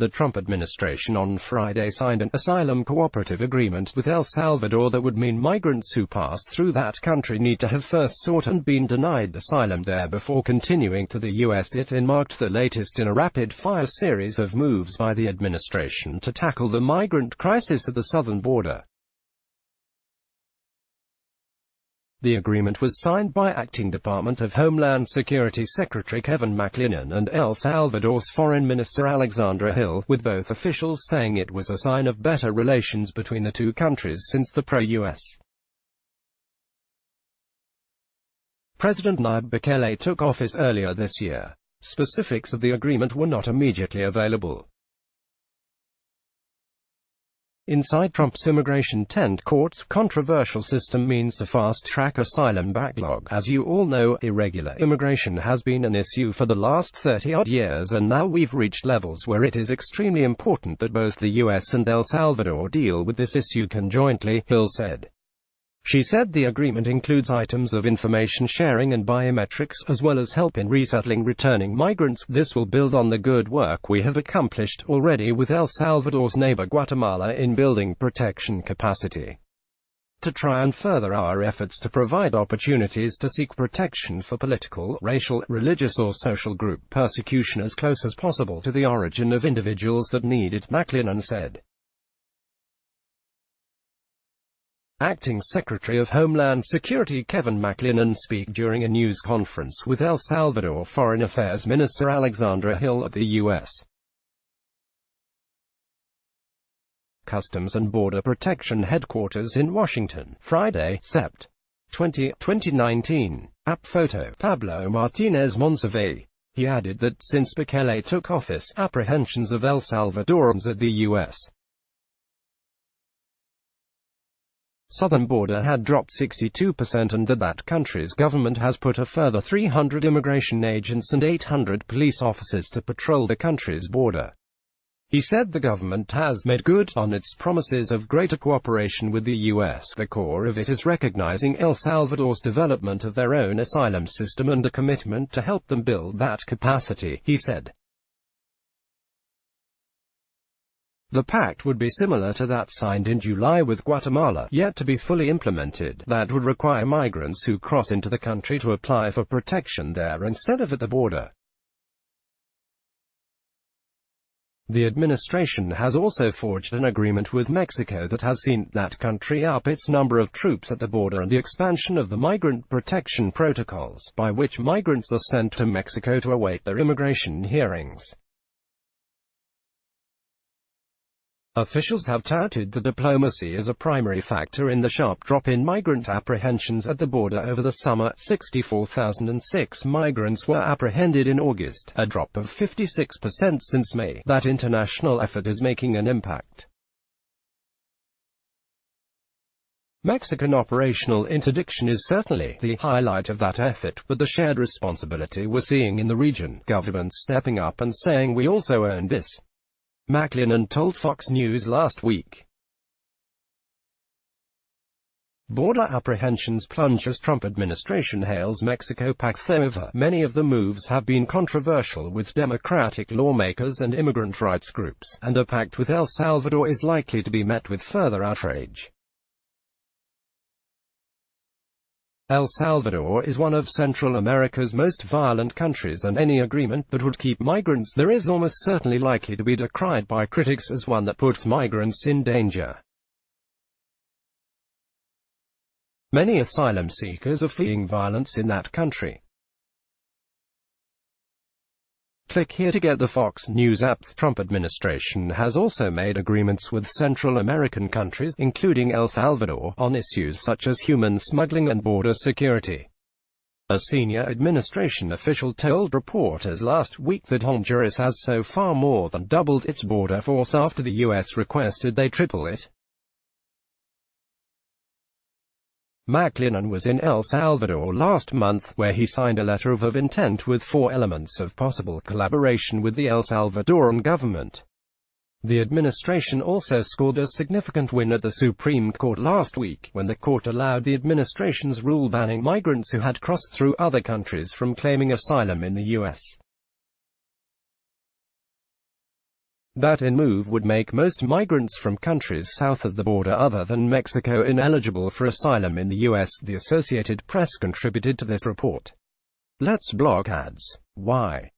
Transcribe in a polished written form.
The Trump administration on Friday signed an asylum cooperative agreement with El Salvador that would mean migrants who pass through that country need to have first sought and been denied asylum there before continuing to the U.S. It marked the latest in a rapid-fire series of moves by the administration to tackle the migrant crisis at the southern border. The agreement was signed by Acting Department of Homeland Security Secretary Kevin McClennan and El Salvador's Foreign Minister Alexandra Hill, with both officials saying it was a sign of better relations between the two countries since the pro-U.S. President Nayib Bukele took office earlier this year. Specifics of the agreement were not immediately available. Inside Trump's immigration tent, court's controversial system means to fast-track asylum backlog. As you all know, irregular immigration has been an issue for the last 30-odd years, and now we've reached levels where it is extremely important that both the U.S. and El Salvador deal with this issue conjointly, Hill said. She said the agreement includes items of information sharing and biometrics, as well as help in resettling returning migrants. This will build on the good work we have accomplished already with El Salvador's neighbor Guatemala in building protection capacity. To try and further our efforts to provide opportunities to seek protection for political, racial, religious or social group persecution as close as possible to the origin of individuals that need it, McClennan said. Acting Secretary of Homeland Security Kevin McClennan spoke during a news conference with El Salvador Foreign Affairs Minister Alexandra Hill at the U.S. Customs and Border Protection Headquarters in Washington, Friday, Sept. 20, 2019. App photo, Pablo Martinez Monsivais. He added that since Bukele took office, apprehensions of El Salvadorans at the U.S. southern border had dropped 62% and that country's government has put a further 300 immigration agents and 800 police officers to patrol the country's border. He said the government has made good on its promises of greater cooperation with the U.S. The core of it is recognizing El Salvador's development of their own asylum system and a commitment to help them build that capacity, he said. The pact would be similar to that signed in July with Guatemala, yet to be fully implemented. That would require migrants who cross into the country to apply for protection there instead of at the border. The administration has also forged an agreement with Mexico that has seen that country up its number of troops at the border and the expansion of the migrant protection protocols, by which migrants are sent to Mexico to await their immigration hearings. Officials have touted that diplomacy is a primary factor in the sharp drop in migrant apprehensions at the border over the summer. 64,006 migrants were apprehended in August, a drop of 56% since May. That international effort is making an impact. Mexican operational interdiction is certainly the highlight of that effort, but the shared responsibility we're seeing in the region, government stepping up and saying we also earned this, McClennan told Fox News last week. Border apprehensions plunge as Trump administration hails Mexico pact over. Many of the moves have been controversial with Democratic lawmakers and immigrant rights groups, and a pact with El Salvador is likely to be met with further outrage. El Salvador is one of Central America's most violent countries, and any agreement that would keep migrants there is almost certainly likely to be decried by critics as one that puts migrants in danger. Many asylum seekers are fleeing violence in that country. Click here to get the Fox News app. The Trump administration has also made agreements with Central American countries, including El Salvador, on issues such as human smuggling and border security. A senior administration official told reporters last week that Honduras has so far more than doubled its border force after the U.S. requested they triple it. McClennan was in El Salvador last month, where he signed a letter of intent with 4 elements of possible collaboration with the El Salvadoran government. The administration also scored a significant win at the Supreme Court last week, when the court allowed the administration's rule banning migrants who had crossed through other countries from claiming asylum in the U.S. That move would make most migrants from countries south of the border other than Mexico ineligible for asylum in the U.S., the Associated Press contributed to this report. Let's block ads. Why?